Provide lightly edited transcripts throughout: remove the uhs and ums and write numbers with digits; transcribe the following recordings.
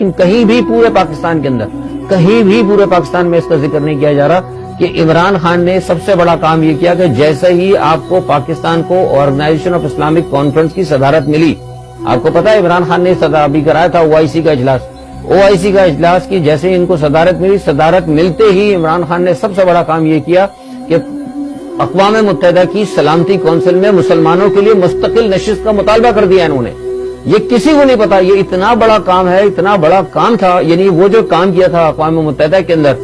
لیکن کہیں بھی پورے پاکستان کے اندر کہیں بھی پورے پاکستان میں اس کا ذکر نہیں کیا جا رہا کہ عمران خان نے سب سے بڑا کام یہ کیا کہ جیسے ہی آپ کو پاکستان کو آرگنائزیشن آف اسلامک کانفرنس کی صدارت ملی، آپ کو پتا ہے عمران خان نے ابھی کرایا تھا OIC کا اجلاس، OIC کا اجلاس کی جیسے ہی ان کو صدارت ملی، صدارت ملتے ہی عمران خان نے سب سے بڑا کام یہ کیا کہ اقوام متحدہ کی سلامتی کونسل میں مسلمانوں کے لیے مستقل نشست کا مطالبہ کر دیا انہوں نے۔ یہ کسی کو نہیں پتا، یہ اتنا بڑا کام ہے، اتنا بڑا کام تھا، یعنی وہ جو کام کیا تھا اقوام متحدہ کے اندر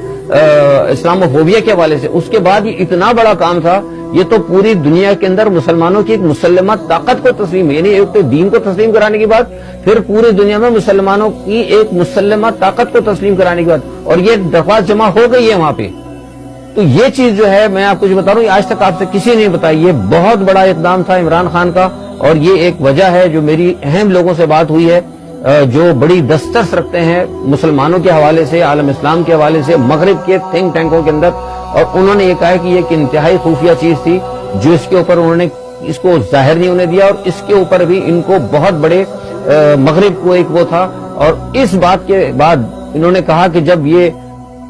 اسلاموفوبیا کے حوالے سے، اس کے بعد یہ اتنا بڑا کام تھا، یہ تو پوری دنیا کے اندر مسلمانوں کی ایک مسلمہ طاقت کو تسلیم، یعنی ایک تو دین کو تسلیم کرانے کی بات، پھر پوری دنیا میں مسلمانوں کی ایک مسلمہ طاقت کو تسلیم کرانے کی بات، اور یہ درخواست جمع ہو گئی ہے وہاں پہ۔ تو یہ چیز جو ہے میں آپ کو جو بتا رہا ہوں، آج تک آپ سے کسی نے بتائی، یہ بہت بڑا اقدام تھا عمران خان کا، اور یہ ایک وجہ ہے جو میری اہم لوگوں سے بات ہوئی ہے جو بڑی دسترس رکھتے ہیں مسلمانوں کے حوالے سے، عالم اسلام کے حوالے سے، مغرب کے تھنک ٹینکوں کے اندر، اور انہوں نے یہ کہا کہ یہ ایک انتہائی خفیہ چیز تھی جو اس کے اوپر انہوں نے اس کو ظاہر نہیں ہونے دیا، اور اس کے اوپر بھی ان کو بہت بڑے مغرب کو ایک وہ تھا، اور اس بات کے بعد انہوں نے کہا کہ جب یہ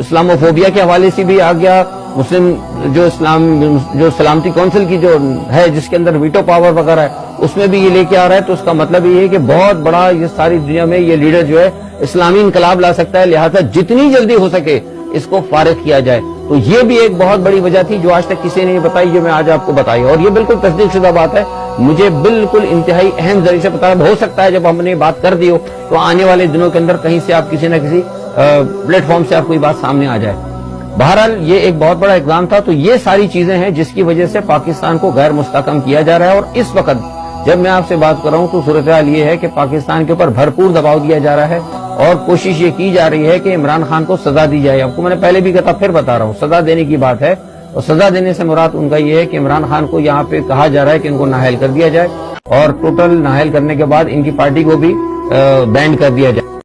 اسلاموفوبیا کے حوالے سے بھی آ گیا، مسلم جو سلامتی کونسل کی جو ہے جس کے اندر ویٹو پاور وغیرہ ہے، اس میں بھی یہ لے کے آ رہا ہے، تو اس کا مطلب یہ ہے کہ بہت بڑا یہ ساری دنیا میں یہ لیڈر جو ہے اسلامی انقلاب لا سکتا ہے، لہذا جتنی جلدی ہو سکے اس کو فارغ کیا جائے۔ تو یہ بھی ایک بہت بڑی وجہ تھی جو آج تک کسی نے نہیں بتائی، جو میں آج آپ کو بتائی، اور یہ بالکل تصدیق شدہ بات ہے، مجھے بالکل انتہائی اہم ذریعے سے پتا ہے۔ ہو سکتا ہے جب ہم نے بات کر دی ہو تو آنے والے دنوں کے اندر کہیں سے آپ کسی نہ کسی پلیٹ فارم سے آپ کوئی بات سامنے آ جائے۔ بہرحال یہ ایک بہت بڑا اقدام تھا، تو یہ ساری چیزیں ہیں جس کی وجہ سے پاکستان کو غیر مستحکم کیا جا رہا ہے، اور اس وقت جب میں آپ سے بات کر رہا ہوں تو صورتحال یہ ہے کہ پاکستان کے اوپر بھرپور دباؤ دیا جا رہا ہے، اور کوشش یہ کی جا رہی ہے کہ عمران خان کو سزا دی جائے۔ آپ کو میں نے پہلے بھی کہا تھا، پھر بتا رہا ہوں، سزا دینے کی بات ہے، اور سزا دینے سے مراد ان کا یہ ہے کہ عمران خان کو یہاں پہ کہا جا رہا ہے کہ ان کو نااہل کر دیا جائے، اور ٹوٹل نااہل کرنے کے بعد ان کی پارٹی کو بھی بینڈ کر دیا جائے۔